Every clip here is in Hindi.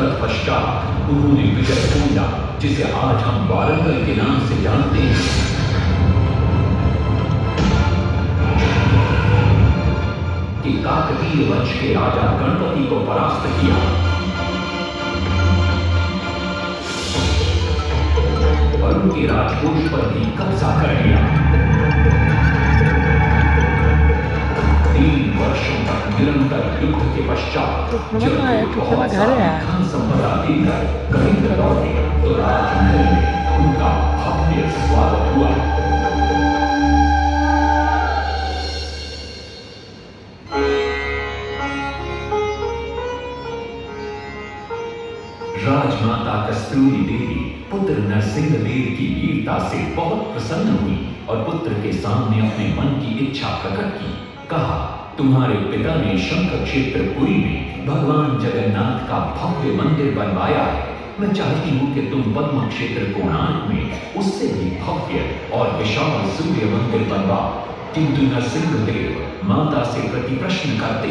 तत्पश्चात उन्होंने विजयकोंडा, जिसे आज हम वारंगल के नाम से जानते हैं, कि काकतीय वंश के राजा गणपति को परास्त किया और उनके राजकोष पर भी कब्जा कर लिया। 3 वर्षों तक निरंतर युद्ध के पश्चात जब बहुत सारी धन संपदा देकर कलिंग लौटे तो राजमहल में उनका भव्य स्वागत हुआ। राजमाता कस्तूरी देवी पुत्र नरसिंह देव की वीरता से बहुत प्रसन्न हुई और पुत्र के सामने अपने मन की इच्छा प्रकट की। कहा, तुम्हारे पिता ने शंख क्षेत्र पुरी में भगवान जगन्नाथ का भव्य मंदिर बनवाया है। मैं चाहती हूँ कि तुम पद्म क्षेत्र कोणार्क में उससे भी भव्य और विशाल सूर्य मंदिर बनवाओ। किंतु नरसिंह देव माता से प्रति प्रश्न करते,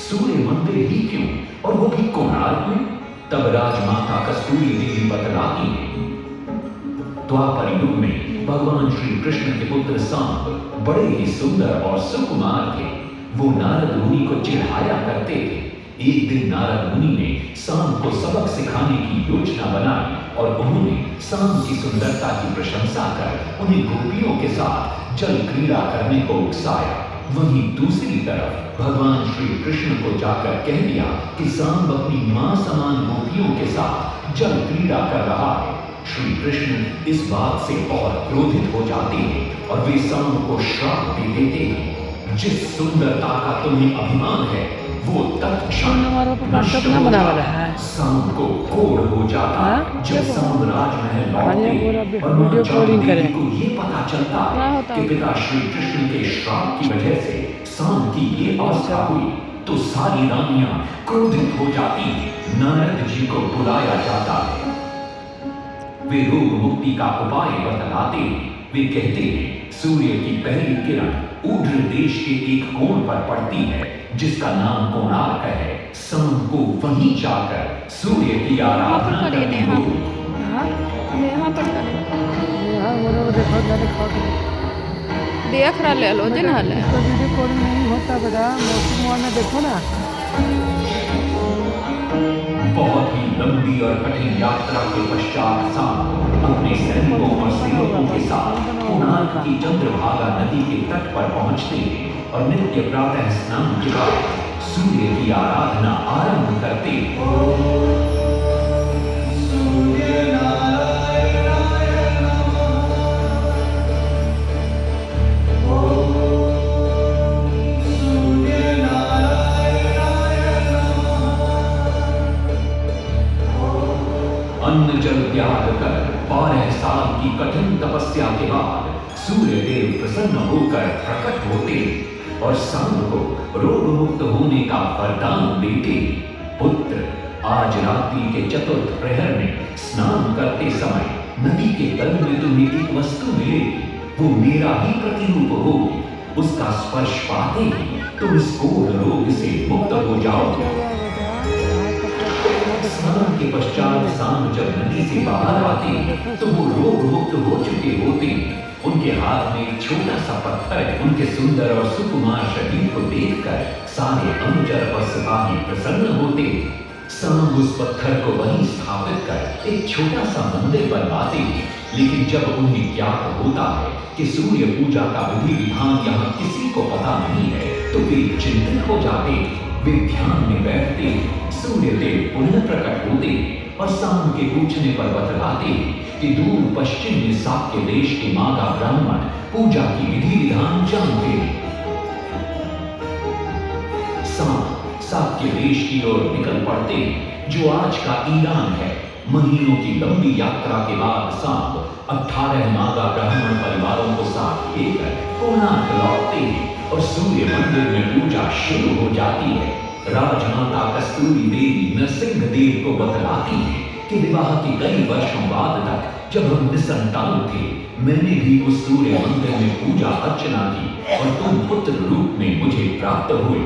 सूर्य मंदिर ही क्यों, और वो भी कोणार्क में? तब राजमाता कस्तूरी देवी बतलाती है, द्वापर युग में भगवान श्री कृष्ण के पुत्र सांब बड़े ही सुंदर और सुकुमार थे। वो नारद मुनि को चिढ़ाया करते थे। एक दिन नारद मुनि ने सांब को सबक सिखाने की योजना बनाई और उन्होंने सांब की सुंदरता की प्रशंसा कर उन्हें गोपियों के साथ जल क्रीड़ा करने को उकसाया। वहीं दूसरी तरफ भगवान श्री कृष्ण को जाकर कह दिया कि सांब अपनी मां समान गोपियों के साथ जल क्रीड़ा कर रहा है। श्री कृष्ण इस बात से बहुत क्रोधित हो जाते हैं और वे सांब को श्राप दे देते हैं, जिस सुंदरता का तुम्हें अभिमान है वो तत्क्षण नष्ट हो जाता है। सांब को कोढ़ हो जाता है। जब सांब राजमहल लौटते और मां चांदी को ये पता चलता है कि पिता श्री कृष्ण के श्राप की वजह से सांब की ये अवस्था हुई तो सारी रानियां क्रोधित हो जाती। नारद जी को बुलाया जाता है। वे रोग मुक्ति का उपाय बतलाते हैं। वे कहते हैं, सूर्य की पहली किरण ऊर्ध्व देश के एक कोण पर पड़ती है जिसका नाम कोणार्क है। सांब को वहीं जाकर सूर्य की आराधना करनी होगी। देख रहा ले लो जिन हाल है। नहीं होता बेटा, मौसम में देखो ना। बहुत ही लंबी और कठिन यात्रा के पश्चात सांब अपने सैनिकों और सेवकों के साथ कोणार्क की चंद्रभागा नदी के तट पर पहुंचते हैं और नित्य प्रातः स्नान के बाद सूर्य की आराधना आरंभ करते हैं। अन्न जल त्याग कर 12 साल की कठिन तपस्या के बाद सूर्य देव प्रसन्न होकर प्रकट होते और सांब को रोग मुक्त होने का वरदान देते। पुत्र, आज रात्रि के चतुर्थ प्रहर में स्नान करते समय नदी के तल में तुम्हें एक वस्तु मिलेगी। वो मेरा ही प्रतिरूप होगी। उसका स्पर्श पाते ही तुम इस कोढ़ रोग से मुक्त हो जाओगे। स्नान के पश्चात सांब जब नदी से बाहर आते तो वो रोग मुक्त हो चुके होते। उनके हाथ में एक छोटा सा पत्थर उनके सुंदर और सुकुमार शरीर को देखकर सारे अनुचर और सिपाही प्रसन्न होते। सांब उस पत्थर को वहीं स्थापित कर एक छोटा सा मंदिर बनवाते। लेकिन जब उन्हें ज्ञात होता है कि सूर्य पूजा का विधि विधान यहाँ किसी को पता नहीं है तो वे चिंतित हो जाते। वे ध्यान में बैठते। सूर्य देव पुनः प्रकट होते और सांब के पूछने पर बतलाते कि दूर पश्चिम में साक्य देश के मागा ब्राह्मण पूजा की विधि विधान जानते हैं। सांब साक्य देश की ओर निकल पड़ते जो आज का ईरान है। महीनों की लंबी यात्रा के बाद सांब 18 मागा ब्राह्मण परिवारों को साथ लेकर कोणार्क लौटते हैं और सूर्य मंदिर में पूजा शुरू हो जाती है। राजमाता कस्तूरी देवी नरसिंह देव को बतलाती है कि विवाह के कई वर्षों बाद तक जब हम निसंतान थे, मैंने भी उस सूर्य मंदिर में पूजा अर्चना की और तुम पुत्र रूप में मुझे प्राप्त हुए।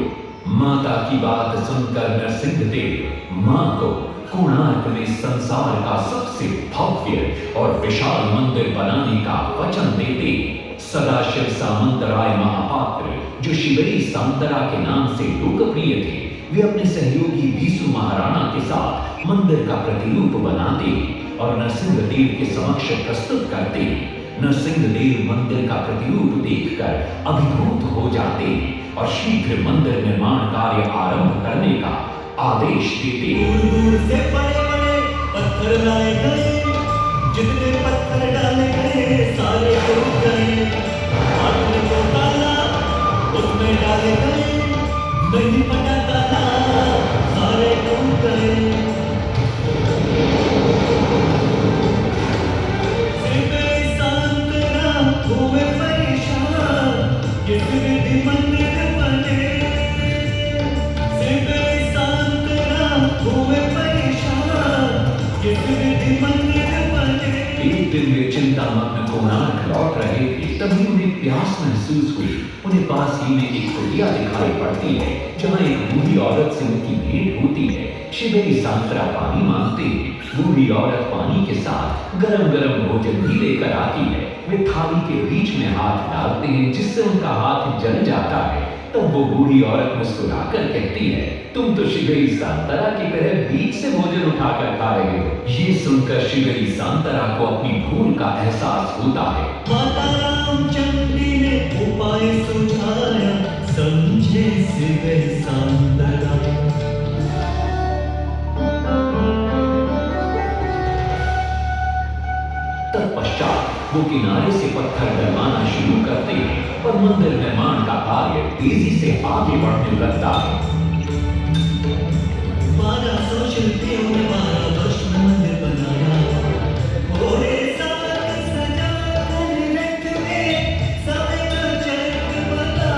माता की बात सुनकर नरसिंह देव मां को कोणार्क में संसार का सबसे भव्य और विशाल मंदिर बनाने का वचन देते सदाशिव सामंतराय महापात्र, जो शिवई सांतरा के नाम से लोकप्रिय थे, वे अपने सहयोगी बीसू महाराणा के साथ मंदिर का प्रतिरूप बनाते और नरसिंहदेव के समक्ष प्रस्तुत करते। नरसिंहदेव मंदिर का प्रतिरूप देखकर अभिभूत हो जाते और शीघ्र मंदिर निर्माण कार्य आरंभ करने का आदेश देते। दूर से बड़े-बड़े पत्थर लाए गए, जितने पत्थर डाले गए सारे टूट गए। आदमी को डाला, उसमें डाले गए, नहीं पटा डाला, सारे टूट गए। सिर्फ सांतरा हुए परेशान, किस विधि मंदिर बने। सिर्फ सांतरा हुए परेशान, किस विधि मंदिर बने। एक दिन वे चिंतामग्न कोणार्क लौट रहे थे, तभी उन्हें प्यास महसूस हुई। उन्हें पास ही में एक कुटिया दिखाई पड़ती है, जहाँ एक बूढ़ी औरत से उनकी भेंट होती है। शिवई सांतरा पानी मांगते हैं। बूढ़ी औरत पानी के साथ गरम गरम भोजन भी लेकर आती है। वे थाली के बीच में हाथ डालते हैं, जिससे उनका हाथ जल जाता है। तब वो बूढ़ी औरत मुस्कुराकर कहती है, तुम तो शिवई सांतरा की तरह बीच से भोजन उठाकर खा रहे हो। ये सुनकर शिवई सांतरा को अपनी भूल का एहसास होता है। माता रामचंद्री ने उपाय सुझाया, समझे शिवई सांतरा। तत्पश्चात वो किनारे से पत्थर डलवाना शुरू करते हैं और मंदिर निर्माण का कार्य तेजी से आगे बढ़ने लगता है। 1200 शिल्पियों ने 12 वर्ष में मंदिर बनाया। घोड़े साथ सजा कर रथ में सबका चक्र बताया।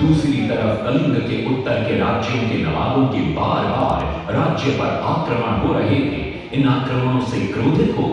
दूसरी तरफ कलिंग के उत्तर के राज्यों के नवाबों के बार बार राज्य पर आक्रमण हो रहे थे। इन आक्रमणों से क्रोधित होकर